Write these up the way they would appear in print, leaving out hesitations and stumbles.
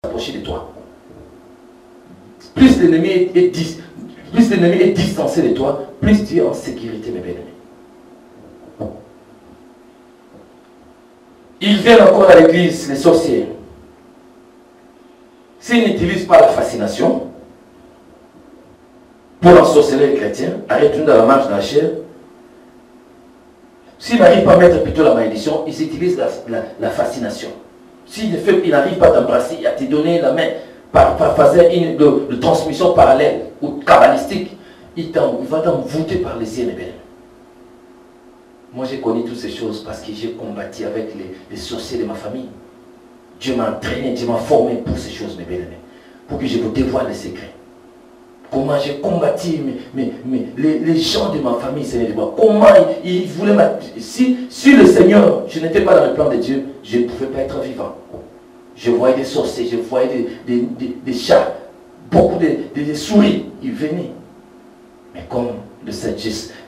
s'approcher de toi. Plus l'ennemi est distancé de toi, plus tu es en sécurité, mes bien-aimés. Ils viennent encore à l'église, les sorciers. S'ils n'utilisent pas la fascination pour ensorceler les chrétiens, arrête-nous dans la marche de la chair. S'ils n'arrivent pas à mettre plutôt la malédiction, ils utilisent la fascination. S'ils n'arrivent pas à t'embrasser, à te donner la main, par phase de transmission parallèle ou kabbalistique, il va t'envoûter par les yeux, mes bien. Moi, j'ai connu toutes ces choses parce que j'ai combattu avec les sorciers de ma famille. Dieu m'a entraîné, Dieu m'a formé pour ces choses, mes bien-aimés, pour que je vous dévoile les secrets. Comment j'ai combattu les gens de ma famille, Seigneur. Comment ils voulaient si le Seigneur, je n'étais pas dans le plan de Dieu, je ne pouvais pas être vivant. Je voyais des sorciers, je voyais des chats, beaucoup de souris, ils venaient. Mais comme le Seigneur,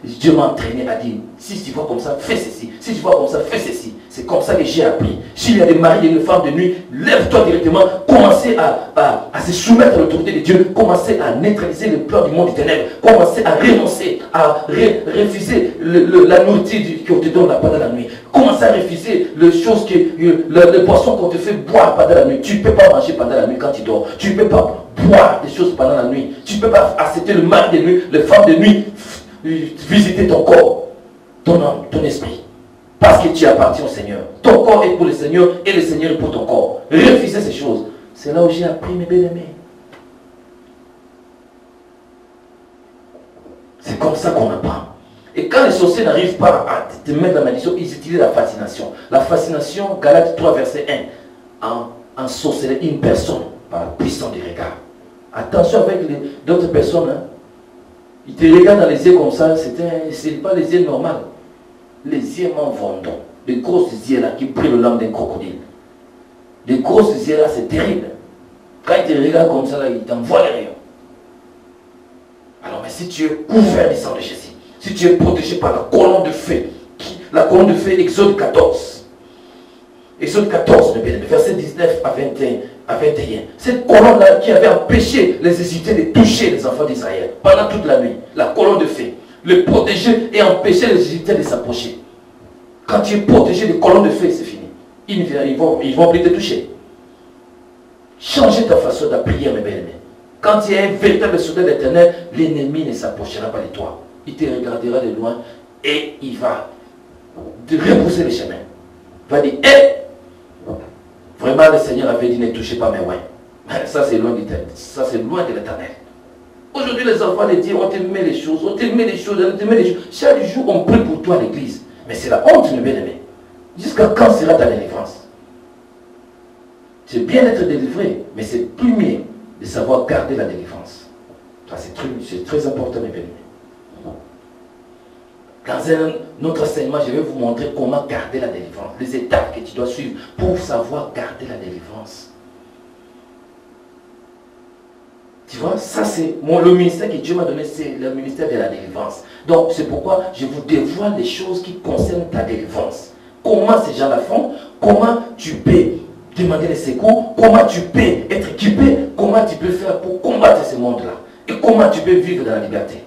Dieu m'a entraîné à dire, si tu vois comme ça, fais ceci. Si tu vois comme ça, fais ceci. C'est comme ça que j'ai appris. S'il y a des maris et des femmes de nuit, lève-toi directement, commencez à se soumettre à l'autorité de Dieu, commencez à neutraliser le plan du monde des ténèbres, commencez à renoncer, à refuser la nourriture qu'on te donne pendant la nuit. Commencez à refuser les choses, les boissons qu'on te fait boire pendant la nuit. Tu ne peux pas manger pendant la nuit quand tu dors. Tu ne peux pas boire des choses pendant la nuit. Tu ne peux pas accepter le mari de nuit, les femmes de nuit, visiter ton corps, ton âme, ton esprit. Parce que tu appartiens au Seigneur. Ton corps est pour le Seigneur et le Seigneur est pour ton corps. Refusez ces choses. C'est là où j'ai appris, mes bien-aimés. C'est comme ça qu'on apprend. Et quand les sorciers n'arrivent pas à te mettre la malédiction, ils utilisent la fascination. La fascination, Galates 3, verset 1, en sorceller une personne par la puissance du regard. Attention avec d'autres personnes. Hein. Ils te regardent dans les yeux comme ça, ce n'est pas les yeux normaux. Les yeux vendants, les grosses yeux là qui brillent le langue d'un crocodile. Les grosses yeux là, c'est terrible. Quand ils te regardent comme ça, là, ils t'envoient les rayons. Alors, mais si tu es couvert du sang de Jésus, si tu es protégé par la colonne de feu, la colonne de feu, Exode 14. Exode 14, verset 19 à 21. Cette colonne-là qui avait empêché les Égyptiens de toucher les enfants d'Israël pendant toute la nuit. La colonne de feu. Le protéger et empêcher les Égyptiens de s'approcher. Quand tu es protégé des colonnes de feu, c'est fini. Ils vont plus te toucher. Changez ta façon de prier, mes bien-aimés. Quand tu es un véritable soldat de l'Éternel, l'ennemi ne s'approchera pas de toi. Il te regardera de loin et il va te repousser le chemin. Il va dire, vraiment le Seigneur avait dit, ne touchez pas mes oins. Ça c'est loin de l'Éternel. Aujourd'hui, les enfants de Dieu, on te met les choses, on te met les choses, on te met les choses. Chaque jour, on prie pour toi à l'église. Mais c'est la honte, mes bien-aimés. Jusqu'à quand sera ta délivrance? C'est bien d'être délivré, mais c'est plus mieux de savoir garder la délivrance. C'est très important, mes bien-aimés. Dans un autre enseignement, je vais vous montrer comment garder la délivrance. Les étapes que tu dois suivre pour savoir garder la délivrance. Tu vois, ça c'est le ministère que Dieu m'a donné, c'est le ministère de la délivrance. Donc c'est pourquoi je vous dévoile les choses qui concernent ta délivrance. Comment ces gens la font, comment tu peux demander les secours, comment tu peux être équipé, comment tu peux faire pour combattre ce monde-là. Et comment tu peux vivre dans la liberté.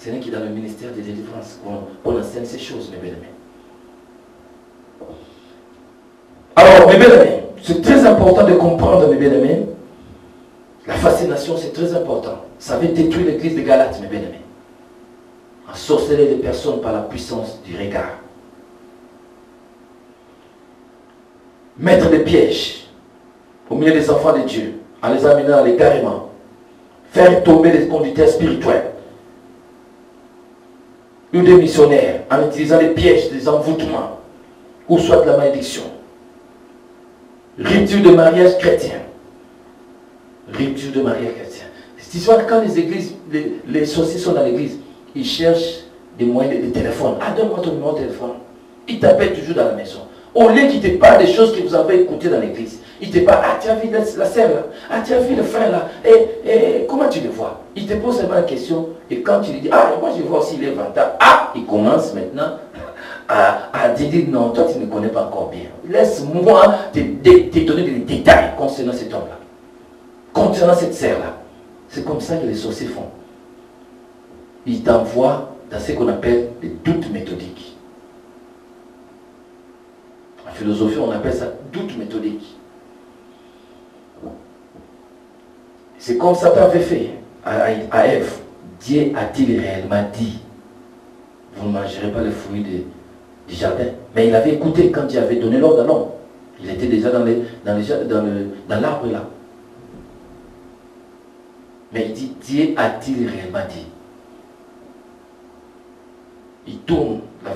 Ce n'est que dans le ministère de délivrance qu'on enseigne ces choses, mes bien-aimés. Alors, mes bien-aimés, c'est très important de comprendre, mes bien-aimés. La fascination, c'est très important. Ça va détruire l'église de Galates, mes bien-aimés. Ensorceler les personnes par la puissance du regard. Mettre des pièges au milieu des enfants de Dieu, en les amenant à l'égarement. Faire tomber les conducteurs spirituels. Ou des missionnaires, en utilisant les pièges, des envoûtements, ou soit de la malédiction. Rupture de mariage chrétien. Rupture de mariage chrétien. C'est histoire quand les églises, les sorciers sont dans l'église, ils cherchent des moyens de téléphone. Ah, donne-moi ton numéro de téléphone. Ils t'appellent toujours dans la maison. Au lieu qu'ils te parlent des choses que vous avez écoutées dans l'église, ils te parlent, ah, tu as vu la sœur là, ah, tu as vu le frère là, et comment tu le vois? Ils te posent seulement une question, et quand tu lui dis, ah, moi je vois aussi les vantards, ah, ils commencent maintenant à dire non, toi tu ne connais pas encore bien. Laisse-moi te donner des détails concernant cet homme-là, concernant cette serre-là. C'est comme ça que les sorciers font. Ils t'envoient dans ce qu'on appelle les doutes méthodiques. En philosophie, on appelle ça doute méthodique. C'est comme Satan avait fait à Ève. Dieu a-t-il réellement dit, vous ne mangerez pas les fruits du jardin? Mais il avait écouté quand Dieu avait donné l'ordre à l'homme. Il était déjà dans l'arbre là. Mais il dit, Dieu a-t-il réellement dit? Il tourne la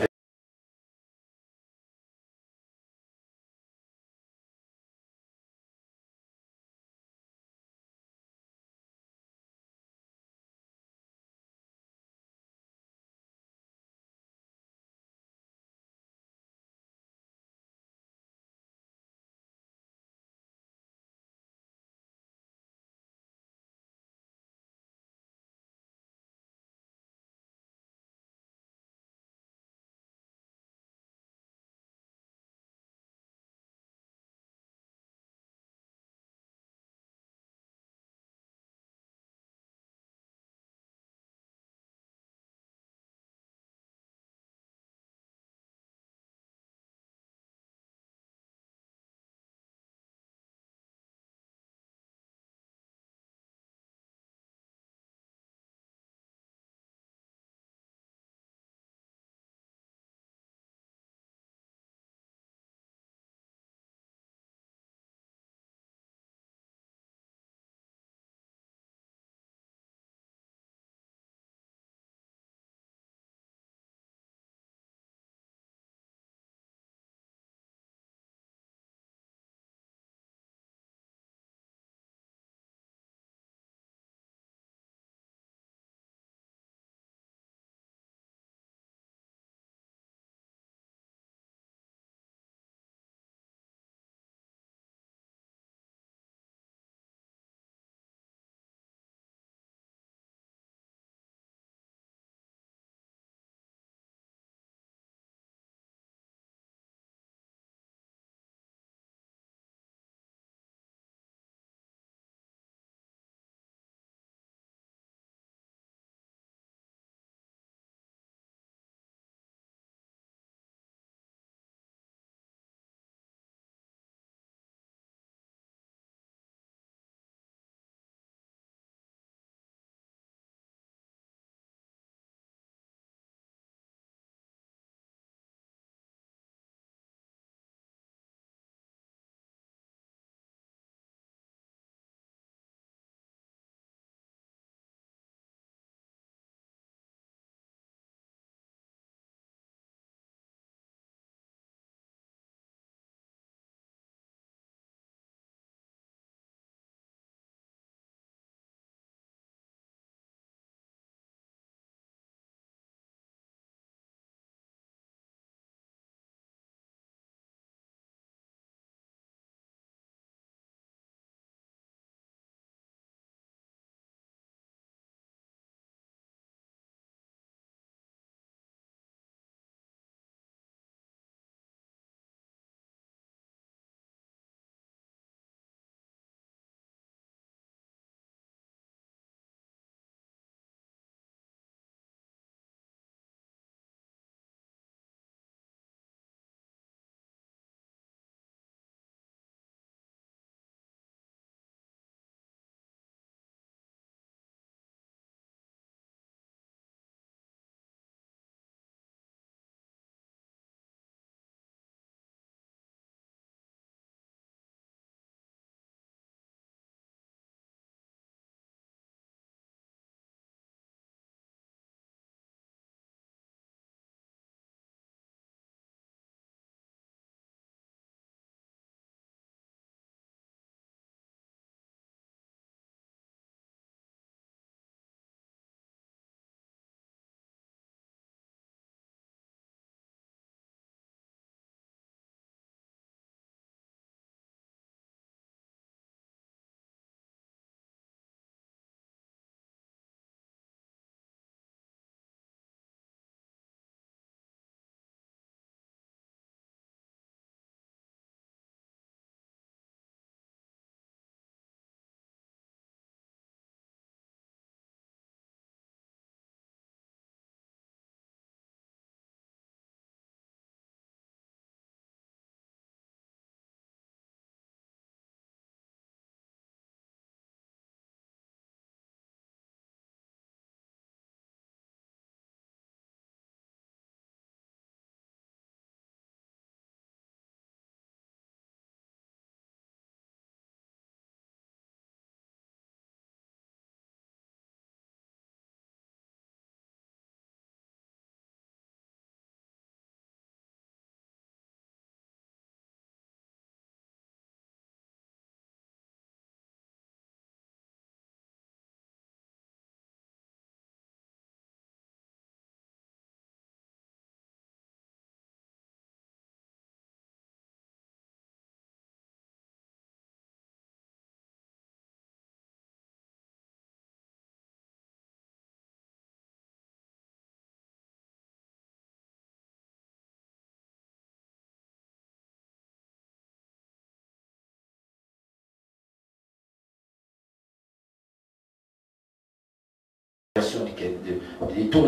il tourne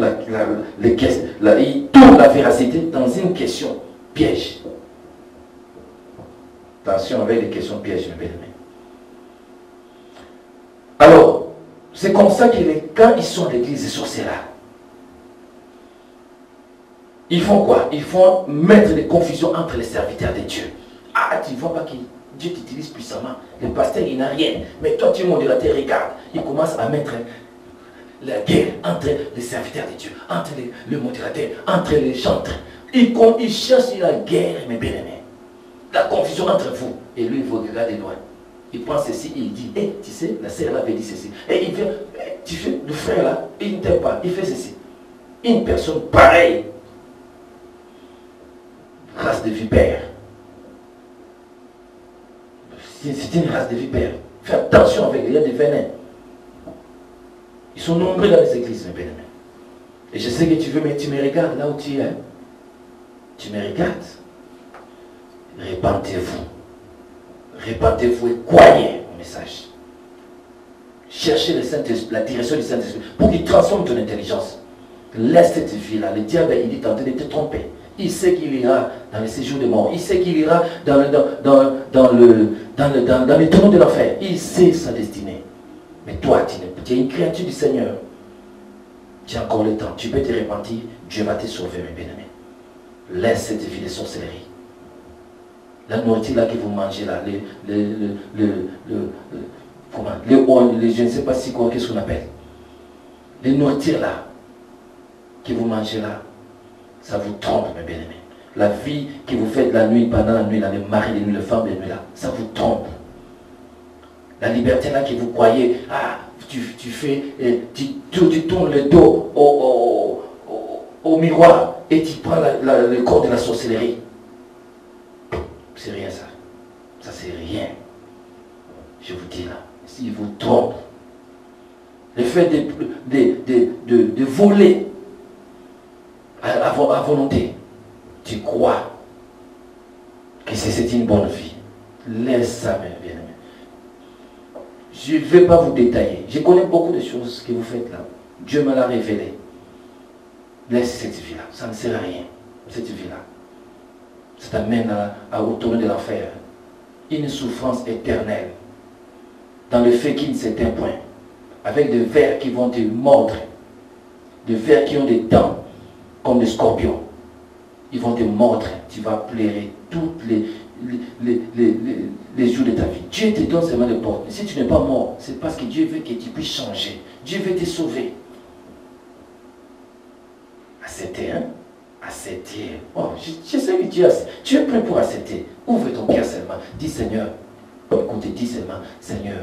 il tourne la véracité dans une question piège. Attention avec les questions pièges, mes bien-aimés. Alors, c'est comme ça que quand ils sont à l'église, ces sorciers-là, ils font quoi? Ils font mettre des confusions entre les serviteurs de Dieu. Ah, tu ne vois pas que Dieu t'utilise puissamment. Le pasteur, il n'a rien. Mais toi, tu es modérateur, regarde. Il commence à mettre la guerre entre les serviteurs de Dieu, entre le modérateur, entre les chantres. Il cherche la guerre, mes bien-aimés. La confusion entre vous. Et lui, il vous regarde de loin. Il prend ceci, il dit, hey, tu sais, la sœur là avait dit ceci. Et il vient, hey, tu fais, le frère là, il ne t'aime pas, il fait ceci. Une personne pareille, race de vipère. C'est une race de vipère. Fais attention avec les, il y a des venins. Ils sont nombreux dans les églises, mes bien-aimés. Et je sais que tu veux, mais tu me regardes là où tu es. Hein? Tu me regardes. Répentez-vous. Répentez-vous et croyez au message. Cherchez la direction du Saint-Esprit pour qu'il transforme ton intelligence. Laisse cette vie-là. Le diable, il est en train de te tromper. Il sait qu'il ira dans le séjour de mort. Il sait qu'il ira dans le tonneau de l'enfer. Il sait sa destinée. Mais toi, tu es une créature du Seigneur. Tu as encore le temps. Tu peux te repentir. Dieu va te sauver, mes bien-aimés. Laisse cette vie de sorcellerie. La nourriture là que vous mangez là, je ne sais pas si quoi, qu'est-ce qu'on appelle. Les nourritures là, que vous mangez là, ça vous trompe, mes bien-aimés. La vie que vous faites la nuit, pendant la nuit, là, les maris de nuit, les femmes de nuit là, ça vous trompe. La liberté là que vous croyez, ah, tu tournes le dos au miroir et tu prends le corps de la sorcellerie. C'est rien ça. Ça c'est rien. Je vous dis là, s'il vous trompe, le fait de voler à volonté, tu crois que c'est une bonne vie. Laisse ça, mes bien-aimés. Je ne vais pas vous détailler. Je connais beaucoup de choses que vous faites là. Dieu me l'a révélé. Laisse cette vie-là. Ça ne sert à rien. Cette vie-là. Ça t'amène au tonneau de l'enfer. Une souffrance éternelle. Dans le fait qu'il ne s'éteint point. Avec des vers qui vont te mordre. Des vers qui ont des dents. Comme des scorpions. Ils vont te mordre. Tu vas pleurer toutes les jours de ta vie. Dieu te donne seulement des portes. Mais si tu n'es pas mort, c'est parce que Dieu veut que tu puisses changer. Dieu veut te sauver. Accepter, hein? Accepter. Oh, je sais que tu es prêt pour accepter. Ouvre ton cœur seulement. Dis Seigneur. Écoutez, dis seulement, Seigneur,